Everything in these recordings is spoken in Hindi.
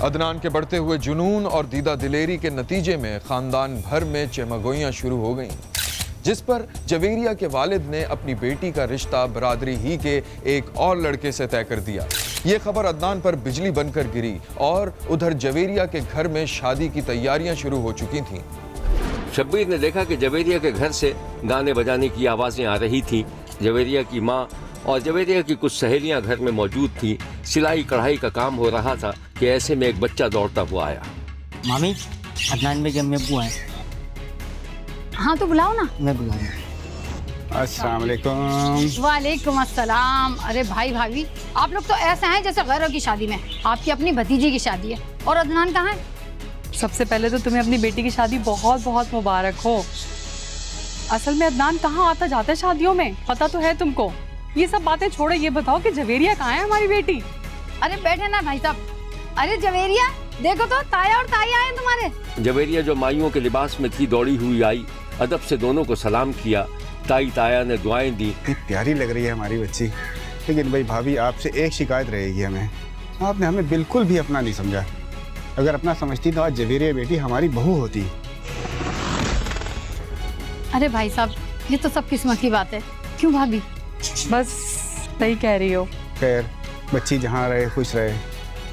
अदनान के बढ़ते हुए जुनून और दीदा दिलेरी के नतीजे में खानदान भर में चमगोइयां शुरू हो गईं, जिस पर जवेरिया के वालिद ने अपनी बेटी का रिश्ता बरादरी ही के एक और लड़के से तय कर दिया। ये खबर अदनान पर बिजली बनकर गिरी और उधर जवेरिया के घर में शादी की तैयारियां शुरू हो चुकी थीं। शब्बीर ने देखा कि जवेरिया के घर से गाने बजाने की आवाजें आ रही थीं। जवेरिया की माँ और जवेरिया की कुछ सहेलियां घर में मौजूद थीं। सिलाई कढ़ाई का काम हो रहा था कि ऐसे में एक बच्चा दौड़ता हुआ आया। मामी, अदनान बेगम में बुआ है। हाँ तो बुलाओ ना। मैं बुलाऊंगा। अस्सलाम वालेकुम। वालेकुम अस्सलाम। अरे भाई भाभी, आप लोग तो ऐसे हैं जैसे गैरों की शादी में। आपकी अपनी भतीजी की शादी है और अदनान कहाँ है? सबसे पहले तो तुम्हें अपनी बेटी की शादी बहुत बहुत मुबारक हो। असल में अदनान कहाँ आता जाता है शादियों में, पता तो है तुमको। ये सब बातें छोड़ो, ये बताओ कि जवेरिया कहाँ है हमारी बेटी? अरे बैठे ना भाई साहब। अरे जवेरिया, देखो तो ताया और ताई आए तुम्हारे। जवेरिया जो माइयों के लिबास में थी दौड़ी हुई आई, अदब से दोनों को सलाम किया। ताई ताया ने दुआएं दी। इतनी प्यारी लग रही है हमारी बच्ची, लेकिन भाई भाभी आपसे एक शिकायत रहेगी हमें। आपने हमें बिल्कुल भी अपना नहीं समझा। अगर अपना समझती तो आज जवेरिया बेटी हमारी बहू होती। अरे भाई साहब, ये तो सब किस्मत की बात है। क्यों भाभी? बस सही कह रही हो। खैर, बच्ची जहाँ रहे खुश रहे।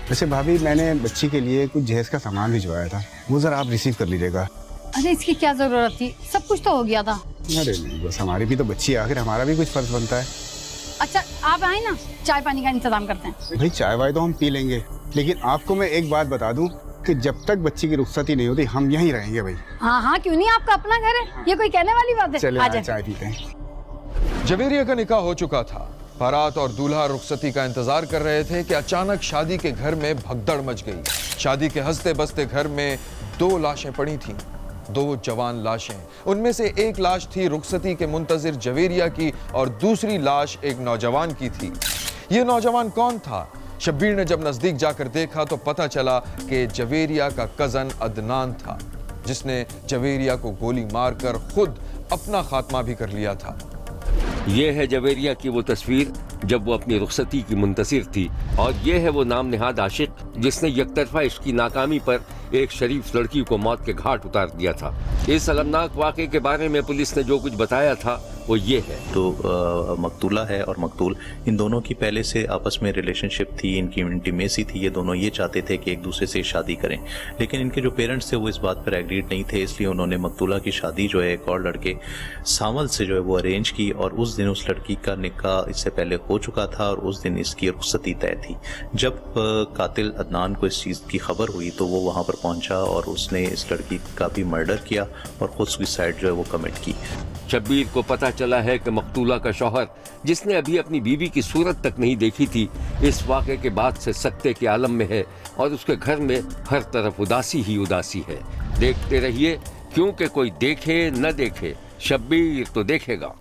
वैसे भाभी, मैंने बच्ची के लिए कुछ जहेज का सामान भिजवाया था, वो जरा आप रिसीव कर लीजिएगा। अरे इसकी क्या जरूरत थी, सब कुछ तो हो गया था। अरे नहीं, बस हमारी भी तो बच्ची है, आखिर हमारा भी कुछ फर्ज बनता है। अच्छा आप आए ना, चाय पानी का इंतजाम करते हैं। भाई चाय वाय तो हम पी लेंगे, लेकिन आपको मैं एक बात बता दूं कि जब तक बच्ची की रुखसती नहीं होती हम यहीं रहेंगे भाई। हाँ हाँ क्यों नहीं, आपका अपना घर है, ये कोई कहने वाली बात है। चले आ जाए। चाय पीते हैं। जवेरिया का निकाह हो चुका था। बारात और दूल्हा रुखसती का इंतजार कर रहे थे कि अचानक शादी के घर में भगदड़ मच गई। शादी के हंसते बसते घर में 2 लाशें पड़ी थीं, 2 जवान लाशें। उनमें से एक लाश थी रुखसती के मुंतजिर जवेरिया की और दूसरी लाश एक नौजवान की थी। ये नौजवान कौन था? शब्बीर ने जब नजदीक जाकर देखा तो पता चला कि जवेरिया का कजन अदनान था, जिसने जवेरिया को गोली मारकर खुद अपना खात्मा भी कर लिया था। ये है जवेरिया की वो तस्वीर जब वो अपनी रुखसती की मुंतसिर थी, और ये है वो नाम निहाद आशिक जिसने यकतरफा इश्क की नाकामी पर एक शरीफ लड़की को मौत के घाट उतार दिया था। इस अलमनाक वाक़े के बारे में पुलिस ने जो कुछ बताया था वो ये है। तो मकतूला है और मकतूल, इन दोनों की पहले से आपस में रिलेशनशिप थी, इनकी इंटीमेसी थी। ये दोनों ये चाहते थे कि एक दूसरे से शादी करें, लेकिन इनके जो पेरेंट्स थे वो इस बात पर एग्रीड नहीं थे। इसलिए उन्होंने मकतूला की शादी जो है एक और लड़के सामल से जो है वो अरेंज की, और उस दिन उस लड़की का निकाह इससे पहले हो चुका था और उस दिन इसकी रुखसती तय थी। जब कातिल अदनान को इस चीज़ की खबर हुई तो वो वहाँ पर पहुँचा और उसने इस लड़की का भी मर्डर किया और खुद सुसाइड जो है वो कमिट की। शब्बीर को पता चला है कि मकतूला का शौहर, जिसने अभी अपनी बीवी की सूरत तक नहीं देखी थी, इस वाक़े के बाद से सकते के आलम में है और उसके घर में हर तरफ उदासी ही उदासी है। देखते रहिए, क्योंकि कोई देखे न देखे, शब्बीर तो देखेगा।